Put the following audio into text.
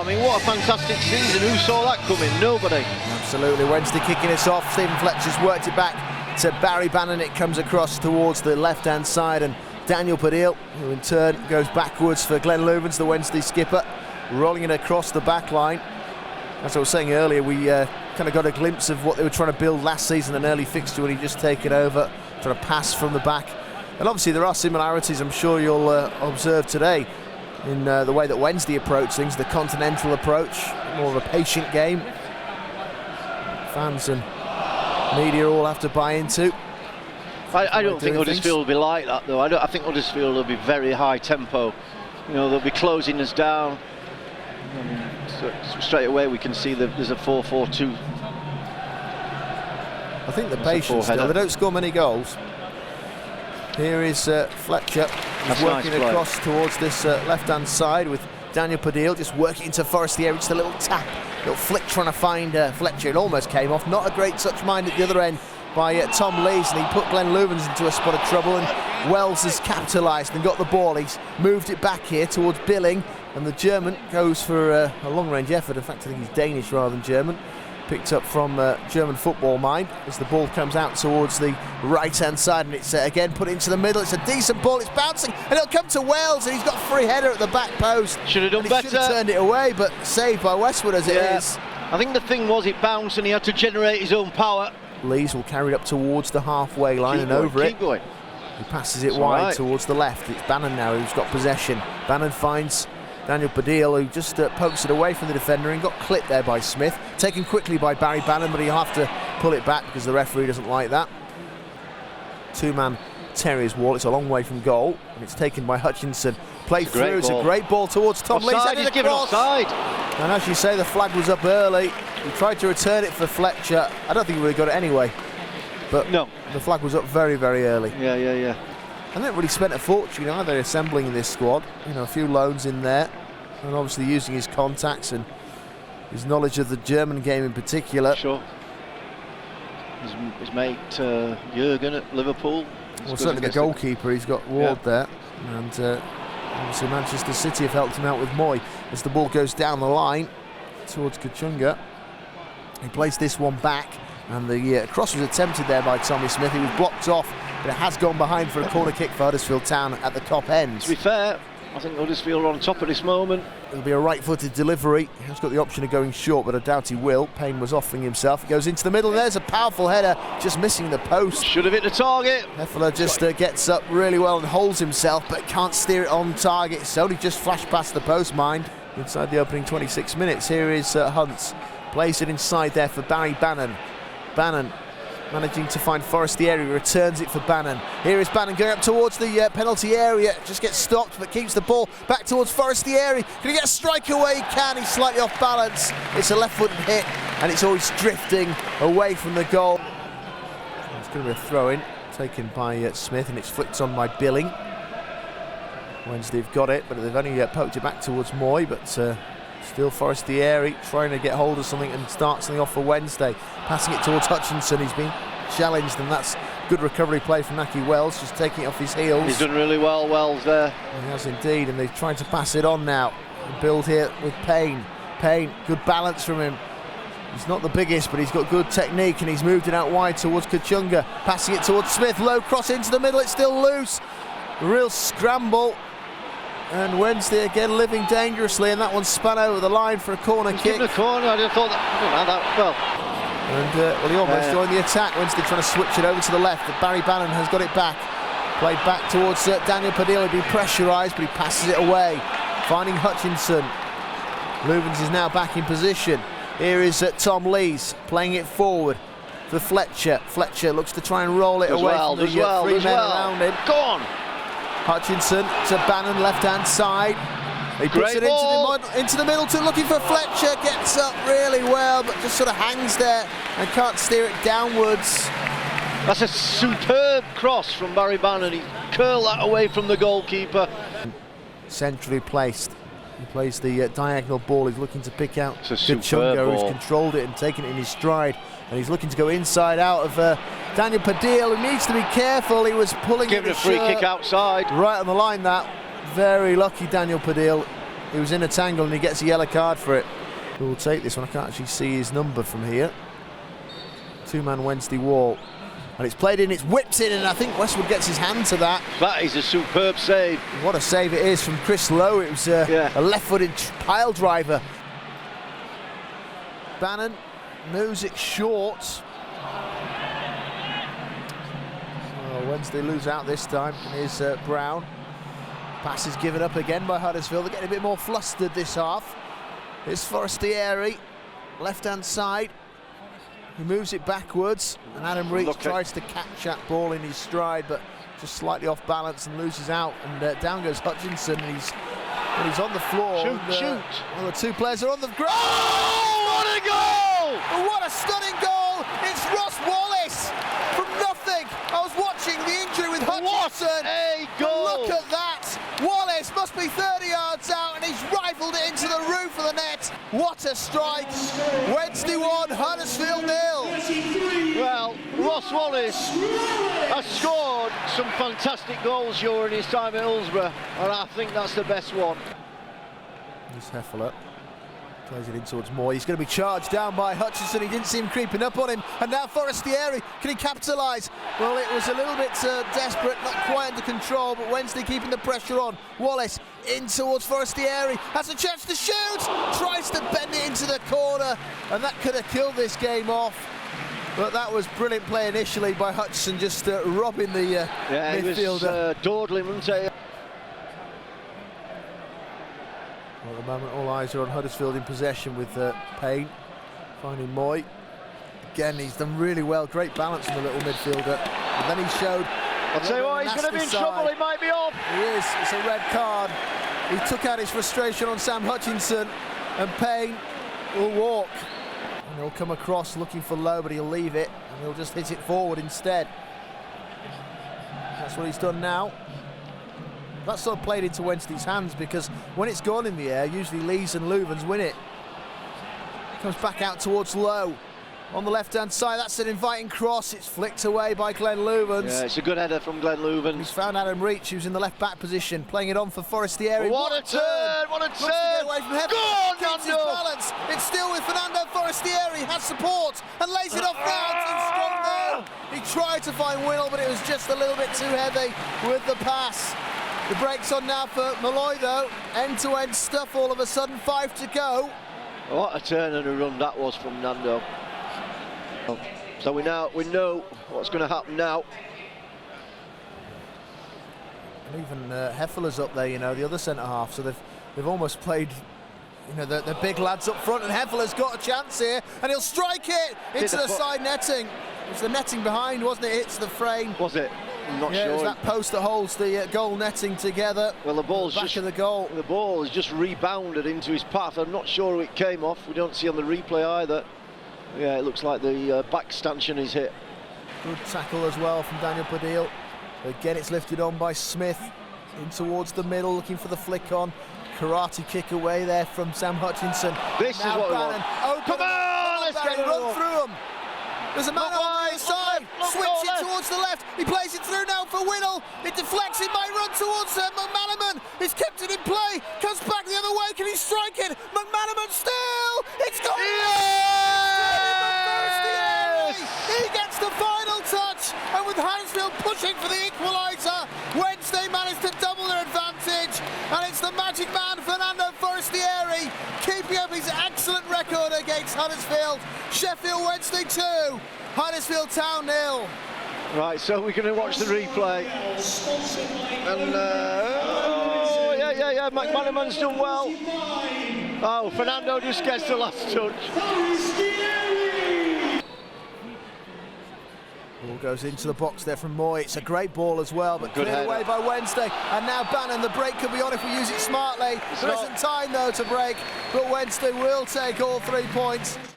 I mean, what a fantastic season. Who saw that coming? Nobody. Absolutely. Wednesday kicking us off. Stephen Fletcher's worked it back to Barry Bannon. It comes across towards the left-hand side, and Daniel Padil, who in turn goes backwards for Glenn Loovens, the Wednesday skipper, rolling it across the back line. As I was saying earlier, we kind of got a glimpse of what they were trying to build last season, an early fixture when he just taken over, trying to pass from the back. And obviously there are similarities, I'm sure you'll observe today, in the way that Wednesday approach things, the continental approach, more of a patient game. Fans and media all have to buy into. I don't think Huddersfield will be like that, though. I think Huddersfield will be very high tempo. You know, they'll be closing us down. So straight away we can see that there's a 4-4-2. I think the patience still. They don't score many goals. Here is Fletcher. He's working across towards this left-hand side with Daniel Padil just working into Forest the area. Just a little tap, little flick trying to find Fletcher. It almost came off. Not a great touch mind at the other end by Tom Lees, and he put Glenn Loovens into a spot of trouble, and Wells has capitalised and got the ball. He's moved it back here towards Billing, and the German goes for a long-range effort. In fact, I think he's Danish rather than German. Picked up from German football mind as the ball comes out towards the right-hand side, and it's again put into the middle. It's a decent ball, it's bouncing, and it'll come to Wells, and he's got a free header at the back post. Should have done better. Should have turned it away, but saved by Westwood as it is. I think the thing was it bounced and he had to generate his own power. Lees will carry it up towards the halfway line and over it. Keep going. He passes it wide towards the left. It's Bannon now who's got possession. Bannon finds Daniel Padil, who just pokes it away from the defender and got clipped there by Smith. Taken quickly by Barry Bannon, but he'll have to pull it back because the referee doesn't like that. Two-man Terrier's wall. It's a long way from goal, and it's taken by Hutchinson. Played through. It's a great ball towards Tom Lees. He's given offside. And as you say, the flag was up early. He tried to return it for Fletcher. I don't think he would have got it anyway. But no, the flag was up very, very early. Yeah. And they haven't really spent a fortune either assembling this squad. You know, a few loans in there, and obviously using his contacts and his knowledge of the German game in particular. Sure. His mate Jürgen at Liverpool. Well, certainly the goalkeeper, he's got Ward there, and obviously Manchester City have helped him out with Moy. As the ball goes down the line towards Kachunga, he plays this one back, and the cross was attempted there by Tommy Smith. He was blocked off, but it has gone behind for a corner kick for Huddersfield Town at the top end. To be fair, I think Huddersfield are on top at this moment. It'll be a right-footed delivery. He has got the option of going short, but I doubt he will. Payne was offering himself. He goes into the middle. There's a powerful header, just missing the post. Should have hit the target. Heffler just gets up really well and holds himself, but can't steer it on target. It's only just flashed past the post, mind. Inside the opening 26 minutes. Here is Hunt. Plays it inside there for Barry Bannon. Bannon managing to find Forest the area, returns it for Bannon. Here is Bannon going up towards the penalty area, just gets stopped but keeps the ball back towards Forest the area. Can he get a strike away? He can. He's slightly off balance. It's a left-footed hit, and it's always drifting away from the goal. It's going to be a throw-in taken by Smith, and it's flicked on by Billing. Wednesday have got it, but they've only poked it back towards Moy, but still Forest the area trying to get hold of something and start something off for Wednesday. Passing it towards Hutchinson. He's been challenged, and that's good recovery play from Naki Wells, just taking it off his heels. He's done really well, Wells, there. He has indeed, and they've tried to pass it on now. Build here with Payne. Payne, good balance from him. He's not the biggest, but he's got good technique, and he's moved it out wide towards Kachunga. Passing it towards Smith. Low cross into the middle. It's still loose. A real scramble. And Wednesday again living dangerously, and that one spun over the line for a corner kick. Given a corner, I just thought that well. And he almost joined the attack. Wednesday trying to switch it over to the left, but Barry Bannon has got it back. Played back towards Daniel Padil, who'd been pressurised, but he passes it away. Finding Hutchinson. Loovens is now back in position. Here is Tom Lees playing it forward for Fletcher. Fletcher looks to try and roll it away from the three men around him. Go on! Hutchinson to Bannon, left-hand side. He puts it into the middle, looking for Fletcher. Gets up really well, but just sort of hangs there and can't steer it downwards. That's a superb cross from Barry Bannon. He curled that away from the goalkeeper. Centrally placed. He plays the diagonal ball. He's looking to pick out Kachunga, who's controlled it and taken it in his stride. And he's looking to go inside out of Daniel Padil, who needs to be careful. He was pulling Giving a free kick outside. Right on the line, that. Very lucky Daniel Padil. He was in a tangle and he gets a yellow card for it. Who will take this one? I can't actually see his number from here. Two-man Wednesday wall. And it's played in, it's whipped in, and I think Westwood gets his hand to that. That is a superb save. What a save it is from Chris Lowe. It was a left-footed pile driver. Bannon moves it short. Oh, Wednesday lose out this time. Here's Brown. Pass is given up again by Huddersfield. They're getting a bit more flustered this half. Here's Forestieri, left-hand side. He moves it backwards, and Adam Reach tries to catch that ball in his stride, but just slightly off balance and loses out. And down goes Hutchinson, and he's on the floor. Shoot! Well, the two players are on the ground. Oh, what a goal! What a stunning goal! It's Ross Wallace from nothing. I was watching the injury with Hutchinson. What a goal! Look at that! Wallace must be 30 yards out, and he's rifled it into the roof of the net. What a strike! Wednesday 1, Huddersfield 0. Well, Ross Wallace has scored some fantastic goals during his time at Hillsborough, and I think that's the best one. Here's Heffler. Plays it in towards Moore. He's going to be charged down by Hutchinson. He didn't see him creeping up on him. And now Forestieri. Can he capitalise? Well, it was a little bit desperate, not quite under control, but Wednesday keeping the pressure on. Wallace in towards Forestieri. Has a chance to shoot. Tries to bend it into the corner. And that could have killed this game off. But that was brilliant play initially by Hutchinson, just robbing the midfielder. He was dawdling, wasn't he? Well, at the moment, all eyes are on Huddersfield in possession with Payne finding Moy. Again, he's done really well. Great balance from the little midfielder. And then he showed. I'll tell you what, he's going to be in trouble. He might be off. He is. It's a red card. He took out his frustration on Sam Hutchinson, and Payne will walk. And he'll come across looking for Lowe, but he'll leave it, and he'll just hit it forward instead. That's what he's done now. That's sort of played into Wednesday's hands, because when it's gone in the air, usually Lees and Louvens win it. Comes back out towards Lowe on the left-hand side. That's an inviting cross. It's flicked away by Glenn Louvens. Yeah, it's a good header from Glenn Louvens. He's found Adam Reach, who's in the left-back position, playing it on for Forestieri. What a turn! What a turn! Get away from Heffler. Go on, Keeps his balance. It's still with Fernando Forestieri. Has support and lays it off now. Too strong though. He tried to find Winnell, but it was just a little bit too heavy with the pass. The break's on now for Malloy though. End-to-end stuff all of a sudden. 5 to go. What a turn and a run that was from Nando. So we know what's going to happen now. And even Heffler's up there, you know, the other centre half. So they've almost played, you know, the big lads up front, and Heffler's got a chance here, and he'll strike it into the side netting. It's the netting behind, wasn't it? It hits the frame. Was it? I'm not sure. It was that post that holds the goal netting together. Well, the ball's back of the goal. The ball has just rebounded into his path. I'm not sure it came off. We don't see on the replay either. Yeah, it looks like the back stanchion is hit. Good tackle as well from Daniel Padil. Again, it's lifted on by Smith in towards the middle, looking for the flick on. Karate kick away there from Sam Hutchinson. This is what we want. Come on, let's get it run through him. There's a man on the other side, switching towards the left. He plays it through now for Winnell. It deflects, it might run towards McManaman. He's kept it in play, comes back the other way. Can he strike it? McManaman still. It's gone. Yes! He gets the final touch, and with Huddersfield pushing for the equaliser, Wednesday managed to double their advantage, and it's the magic man Fernando Forestieri keeping up his excellent record against Huddersfield. Sheffield Wednesday 2, Huddersfield Town 0. Right, so we're going to watch the replay. And yeah, McManaman's done well. Oh, Fernando just gets the last touch. Ball goes into the box there from Moy. It's a great ball as well, but cleared away by Wednesday. And now Bannon, the break could be on if we use it smartly. There isn't time though to break, but Wednesday will take all 3 points.